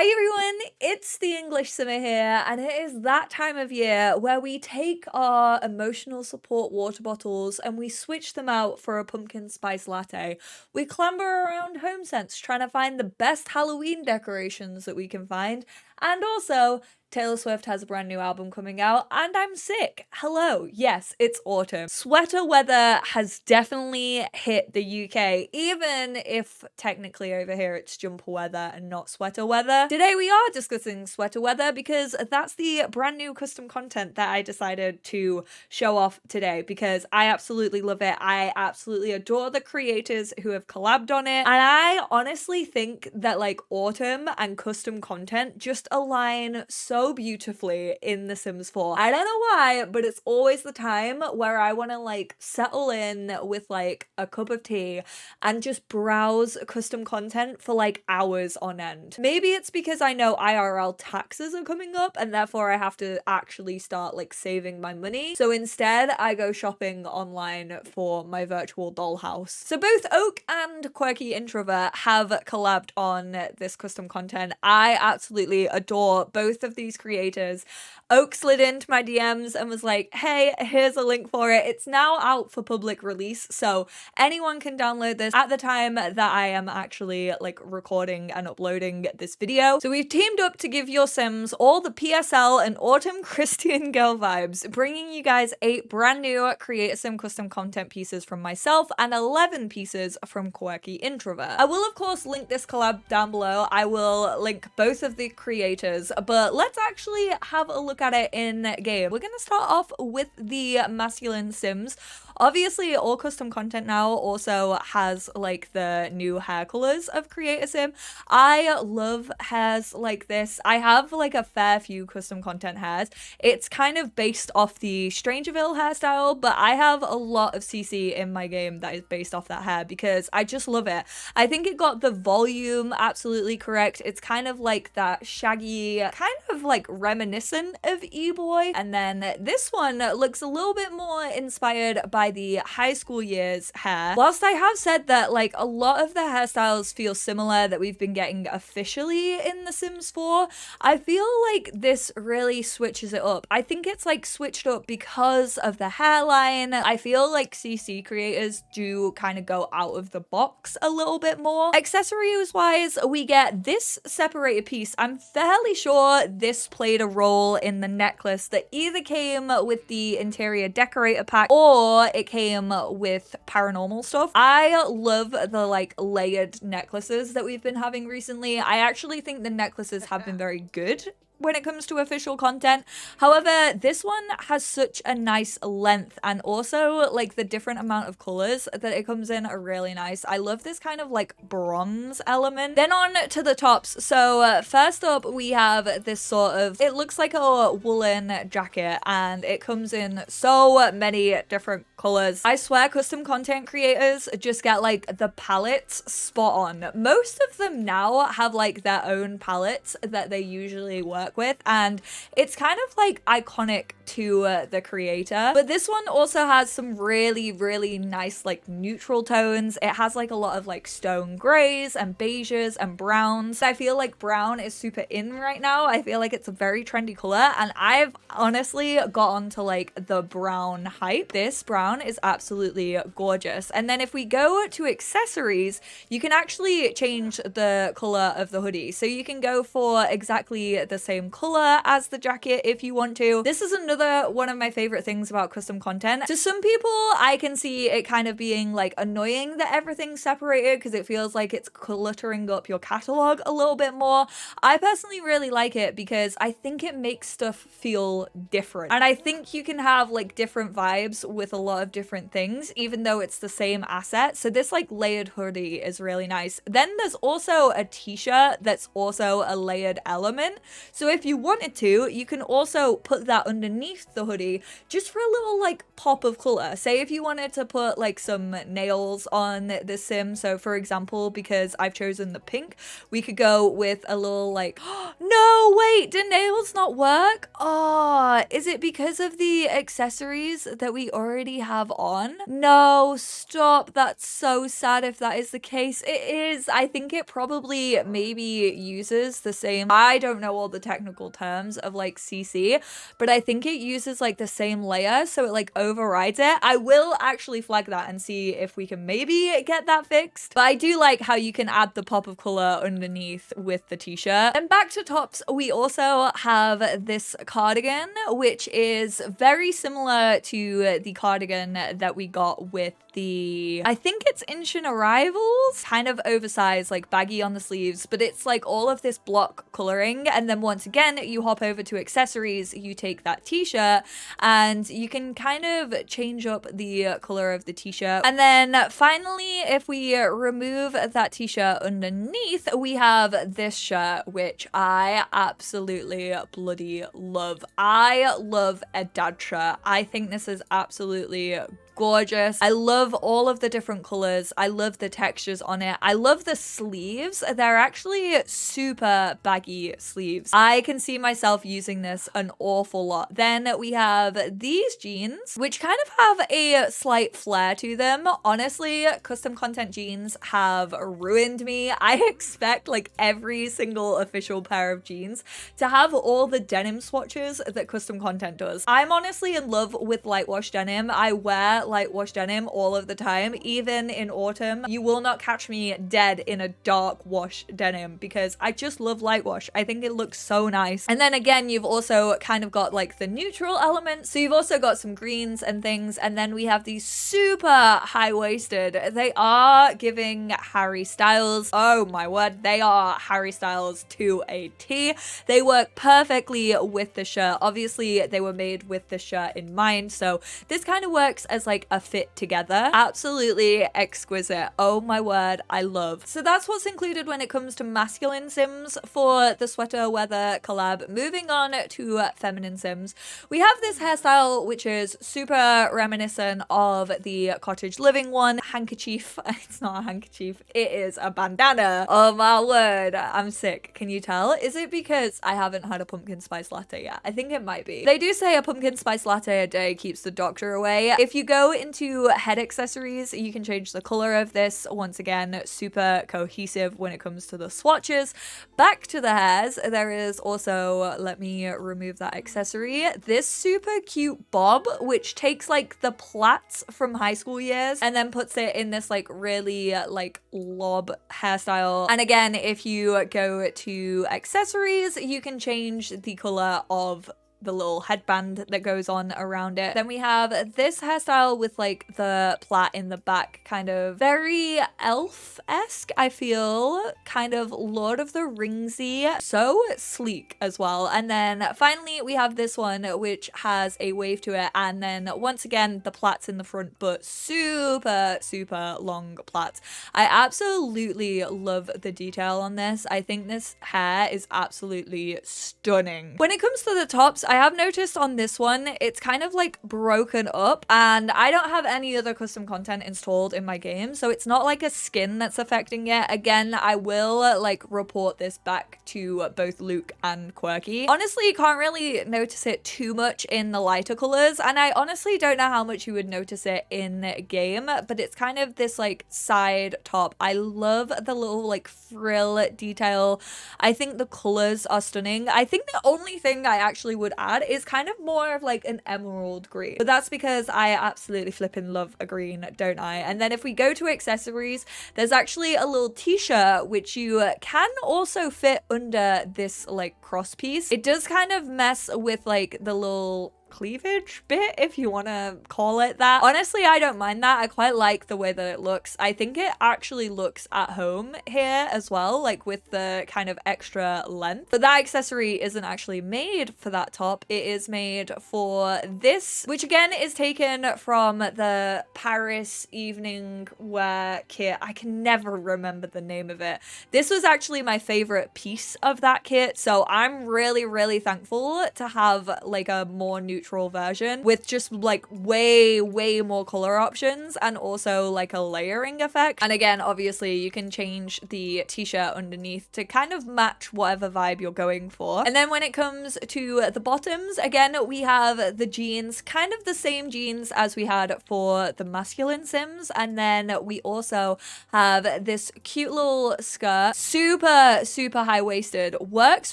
Hi everyone, it's the EnglishSimmer here, and it is that time of year where we take our emotional support water bottles and we switch them out for a pumpkin spice latte. We clamber around HomeSense trying to find the best Halloween decorations that we can find, and also Taylor Swift has a brand new album coming out, and I'm sick. Hello, yes, it's autumn. Sweater weather has definitely hit the UK, even if technically over here it's jumper weather and not sweater weather. Today we are discussing sweater weather because that's the brand new custom content that I decided to show off today because I absolutely love it. I absolutely adore the creators who have collabed on it, and I honestly think that like autumn and custom content just align so beautifully in The Sims 4. I don't know why, but it's always the time where I want to like settle in with like a cup of tea and just browse custom content for like hours on end. Maybe it's because I know IRL taxes are coming up and therefore I have to actually start like saving my money. So instead I go shopping online for my virtual dollhouse. So both Oak and Quirky Introvert have collabed on this custom content. I absolutely adore both of these creators. Oak slid into my DMs and was like, hey, here's a link for it. It's now out for public release, so anyone can download this at the time that I am actually like recording and uploading this video. So we've teamed up to give your Sims all the PSL and autumn Christian girl vibes, bringing you guys 8 brand new Create a Sim custom content pieces from myself and 11 pieces from Quirky Introvert. I will of course link this collab down below. I will link both of the creators, but let's actually have a look at it in game. We're gonna start off with the masculine Sims. Obviously, all custom content now also has like the new hair colors of Create a Sim. I love hairs like this. I have like a fair few custom content hairs. It's kind of based off the Strangerville hairstyle, but I have a lot of CC in my game that is based off that hair because I just love it. I think it got the volume absolutely correct. It's kind of like that shaggy, kind of like reminiscent of E-Boy. And then this one looks a little bit more inspired by the high school years hair. Whilst I have said that like a lot of the hairstyles feel similar that we've been getting officially in The Sims 4, I feel like this really switches it up. I think it's like switched up because of the hairline. I feel like CC creators do kind of go out of the box a little bit more. Accessories wise, we get this separated piece. I'm fairly sure this played a role in the necklace that either came with the interior decorator pack or it came with paranormal stuff. I love the like layered necklaces that we've been having recently. I actually think the necklaces have been very good when it comes to official content. However, this one has such a nice length and also like the different amount of colors that it comes in are really nice. I love this kind of like bronze element. Then on to the tops. So first up we have this sort of, it looks like a woolen jacket and it comes in so many different colors. I swear custom content creators just get like the palettes spot on. Most of them now have like their own palettes that they usually work with, and it's kind of like iconic to the creator. But this one also has some really nice like neutral tones. It has like a lot of like stone grays and beiges and browns. I feel like brown is super in right now. I feel like it's a very trendy color and I've honestly got onto like the brown hype. This brown is absolutely gorgeous. And then if we go to accessories, you can actually change the color of the hoodie. So you can go for exactly the same color as the jacket if you want to. This is another one of my favorite things about custom content. To some people, I can see it kind of being like annoying that everything's separated because it feels like it's cluttering up your catalog a little bit more. I personally really like it because I think it makes stuff feel different. And I think you can have like different vibes with a lot of different things, even though it's the same asset. So this like layered hoodie is really nice. Then there's also a t-shirt that's also a layered element. So if you wanted to, you can also put that underneath underneath the hoodie just for a little like pop of color. Say if you wanted to put like some nails on the sim. So for example, because I've chosen the pink, we could go with a little like, no, wait, do nails not work? Oh, is it because of the accessories that we already have on? No, stop. That's so sad if that is the case. It is. I think it probably maybe uses the same, I don't know all the technical terms of like CC, but I think it uses like the same layer, so it like overrides it. I will actually flag that and see if we can maybe get that fixed. But I do like how you can add the pop of color underneath with the t-shirt. And back to tops, we also have this cardigan, which is very similar to the cardigan that we got with the, I think it's Instant Arrivals, kind of oversized, like baggy on the sleeves, but it's like all of this block coloring. And then once again, you hop over to accessories, you take that t-shirt and you can kind of change up the color of the t-shirt. And then finally, if we remove that t-shirt underneath, we have this shirt, which I absolutely bloody love. I love a dad shirt. I think this is absolutely gorgeous. I love all of the different colors. I love the textures on it. I love the sleeves. They're actually super baggy sleeves. I can see myself using this an awful lot. Then we have these jeans, which kind of have a slight flair to them. Honestly, custom content jeans have ruined me. I expect like every single official pair of jeans to have all the denim swatches that custom content does. I'm honestly in love with light wash denim. I wear light wash denim all of the time, even in autumn. You will not catch me dead in a dark wash denim because I just love light wash. I think it looks so nice. And then again, you've also kind of got like the neutral elements. So you've also got some greens and things. And then we have these super high-waisted. They are giving Harry Styles. Oh my word, they are Harry Styles to a T. They work perfectly with the shirt. Obviously, they were made with the shirt in mind. So this kind of works as like a fit together. Absolutely exquisite. Oh my word, I love. So that's what's included when it comes to masculine sims for the sweater weather collab. Moving on to feminine sims, we have this hairstyle which is super reminiscent of the cottage living one. Handkerchief. It's not a handkerchief, it is a bandana. Oh my word, I'm sick. Can you tell? Is it because I haven't had a pumpkin spice latte yet? I think it might be. They do say a pumpkin spice latte a day keeps the doctor away. If you go into head accessories, you can change the color of this. Once again, super cohesive when it comes to the swatches. Back to the hairs, there is also, let me remove that accessory, this super cute bob, which takes like the plaits from high school years and then puts it in this like really like lob hairstyle. And again, if you go to accessories, you can change the color of the little headband that goes on around it. Then we have this hairstyle with like the plait in the back, kind of very elf-esque, I feel, kind of Lord of the Ringsy. So sleek as well. And then finally we have this one which has a wave to it, and then once again the plaits in the front, but super long plaits. I absolutely love the detail on this. I think this hair is absolutely stunning. When it comes to the tops, I have noticed on this one, it's kind of like broken up, and I don't have any other custom content installed in my game, so it's not like a skin that's affecting it. Again, I will like report this back to both Luke and Quirky. Honestly, you can't really notice it too much in the lighter colors, and I honestly don't know how much you would notice it in game, but it's kind of this like side top. I love the little like frill detail. I think the colors are stunning. I think the only thing I actually would add is kind of more of like an emerald green, but that's because I absolutely flipping love a green, don't I? And then if we go to accessories, there's actually a little t-shirt which you can also fit under this like cross piece. It does kind of mess with like the little cleavage bit, if you want to call it that. Honestly, I don't mind that. I quite like the way that it looks. I think it actually looks at home here as well, like with the kind of extra length. But that accessory isn't actually made for that top. It is made for this, which again is taken from the Paris evening wear kit. I can never remember the name of it. This was actually my favorite piece of that kit, so I'm really thankful to have like a more neutral neutral version with just like way more color options and also like a layering effect. And again, obviously you can change the t-shirt underneath to kind of match whatever vibe you're going for. And then when it comes to the bottoms, again, we have the jeans, kind of the same jeans as we had for the masculine Sims. And then we also have this cute little skirt, super high-waisted. Works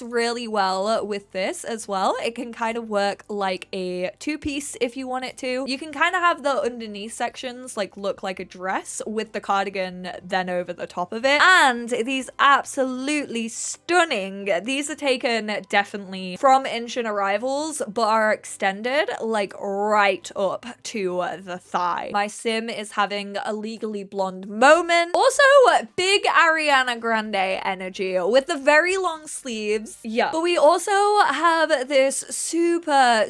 really well with this as well. It can kind of work like a two-piece if you want it to. You can kind of have the underneath sections like look like a dress with the cardigan then over the top of it. And these absolutely stunning, these are taken definitely from Ancient Arrivals but are extended like right up to the thigh. My sim is having a Legally Blonde moment. Also big Ariana Grande energy with the very long sleeves. Yeah, but we also have this super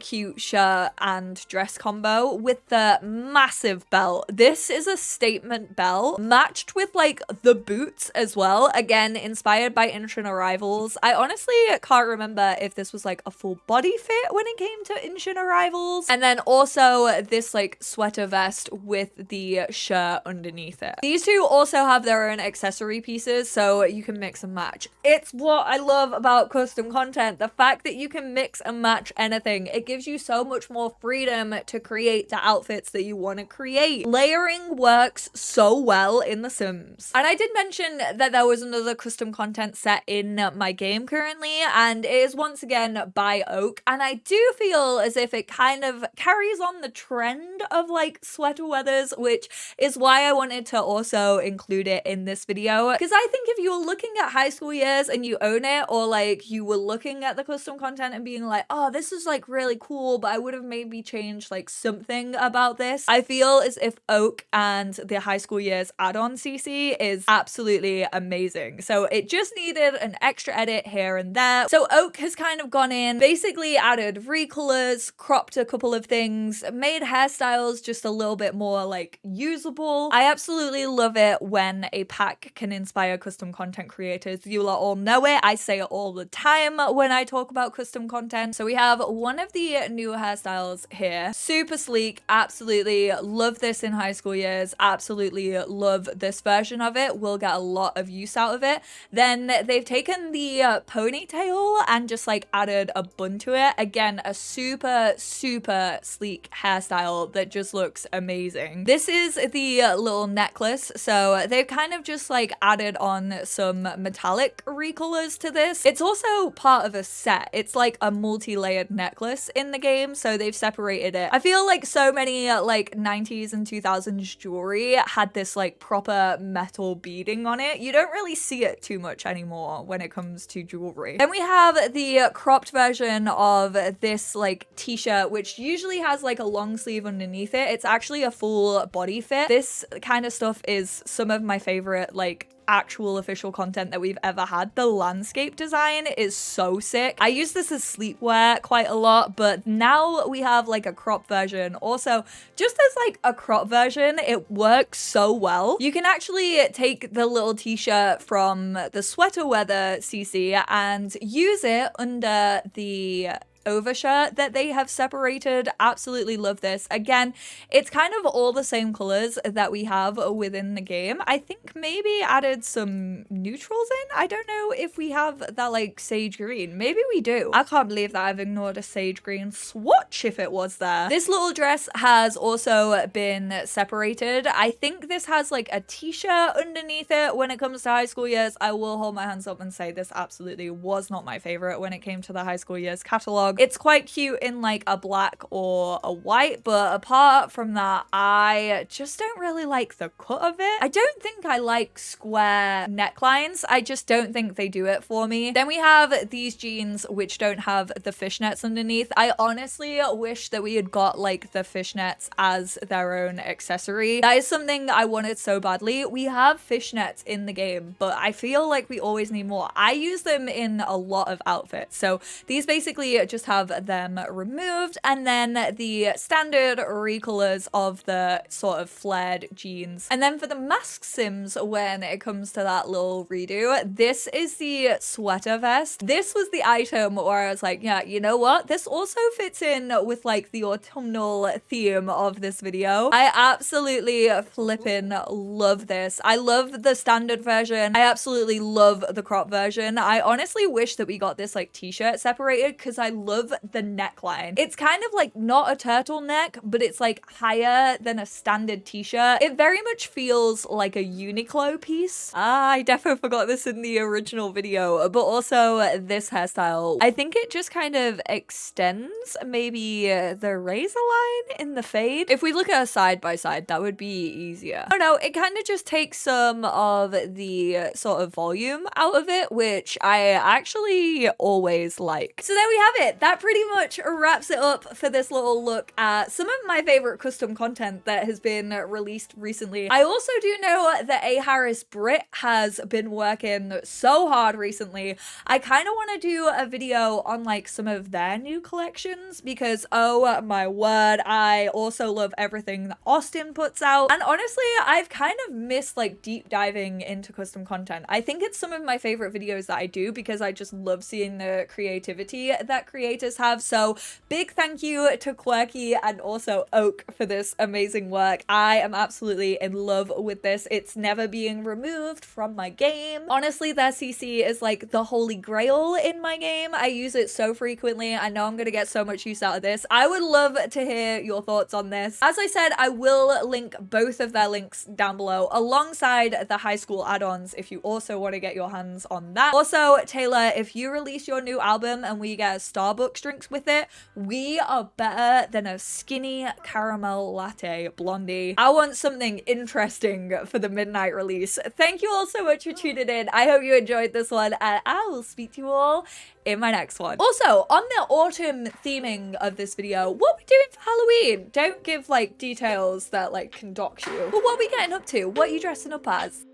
cute shirt and dress combo with the massive belt. This is a statement belt matched with like the boots as well, again inspired by Ancient Arrivals. I honestly can't remember if this was like a full body fit when it came to Ancient Arrivals. And then also this like sweater vest with the shirt underneath it. These two also have their own accessory pieces, so you can mix and match. It's what I love about custom content, the fact that you can mix and match anything. It gives you so much more freedom to create the outfits that you want to create. Layering works so well in The Sims. And I did mention that there was another custom content set in my game currently, and it is once again by Oak, and I do feel as if it kind of carries on the trend of like sweater weathers, which is why I wanted to also include it in this video, because I think if you were looking at high school years and you own it, or like you were looking at the custom content and being like, oh, this is like really cool, but I would have maybe changed like something about this, I feel as if Oak and the high school years add-on CC is absolutely amazing. So it just needed an extra edit here and there. So Oak has kind of gone in, basically added recolors, cropped a couple of things, made hairstyles just a little bit more like usable. I absolutely love it when a pack can inspire custom content creators. You all know it. I say it all the time when I talk about custom content. So we have one of the new hairstyles here. Super sleek. Absolutely love this in high school years. Absolutely love this version of it. We'll get a lot of use out of it. Then they've taken the ponytail and just like added a bun to it. Again, a super sleek hairstyle that just looks amazing. This is the little necklace. So they've kind of just like added on some metallic recolors to this. It's also part of a set. It's like a multi-layered necklace in the game, so they've separated it. I feel like so many like 90s and 2000s jewelry had this like proper metal beading on it. You don't really see it too much anymore when it comes to jewelry. Then we have the cropped version of this like t-shirt, which usually has like a long sleeve underneath it. It's actually a full body fit. This kind of stuff is some of my favorite like actual official content that we've ever had. The landscape design is so sick. I use this as sleepwear quite a lot, but now we have like a crop version. Also, just as like a crop version, it works so well. You can actually take the little t-shirt from the sweater weather CC and use it under the overshirt that they have separated. Absolutely love this. Again, it's kind of all the same colors that we have within the game. I think maybe added some neutrals in. I don't know if we have that like sage green. Maybe we do. I can't believe that I've ignored a sage green swatch if it was there. This little dress has also been separated. I think this has like a t-shirt underneath it. When it comes to high school years, I will hold my hands up and say this absolutely was not my favorite when it came to the high school years catalog. It's quite cute in like a black or a white, but apart from that, I just don't really like the cut of it. I don't think I like square necklines. I just don't think they do it for me. Then we have these jeans which don't have the fishnets underneath. I honestly wish that we had got like the fishnets as their own accessory. That is something I wanted so badly. We have fishnets in the game, but I feel like we always need more. I use them in a lot of outfits. So these basically just just have them removed, and then the standard recolors of the sort of flared jeans. And then for the mask sims, when it comes to that little redo, this is the sweater vest. This was the item where I was like, yeah, you know what? This also fits in with like the autumnal theme of this video. I absolutely flippin' love this. I love the standard version. I absolutely love the crop version. I honestly wish that we got this like t-shirt separated because I love the neckline. It's kind of like not a turtleneck, but it's like higher than a standard t-shirt. It very much feels like a Uniqlo piece. I definitely forgot this in the original video, but also this hairstyle. I think it just kind of extends maybe the razor line in the fade. If we look at a side by side, that would be easier. I don't know, it kind of just takes some of the sort of volume out of it, which I actually always like. So there we have it. That pretty much wraps it up for this little look at some of my favorite custom content that has been released recently. I also do know that A. Harris Britt has been working so hard recently. I kind of want to do a video on like some of their new collections because oh my word, I also love everything that Austin puts out. And honestly, I've kind of missed like deep diving into custom content. I think it's some of my favorite videos that I do because I just love seeing the creativity that creators have. So big thank you to Quirky and also Oak for this amazing work. I am absolutely in love with this. It's never being removed from my game. Honestly, their CC is like the holy grail in my game. I use it so frequently. I know I'm gonna get so much use out of this. I would love to hear your thoughts on this. As I said, I will link both of their links down below alongside the high school add-ons if you also want to get your hands on that. Also, Taylor, if you release your new album and we get Starbucks drinks with it, we are better than a skinny caramel latte blondie. I want something interesting for the midnight release. Thank you all so much for tuning in. I hope you enjoyed this one, and I will speak to you all in my next one. Also, on the autumn theming of this video, what are we doing for Halloween? Don't give like details that like can dox you. But what are we getting up to? What are you dressing up as?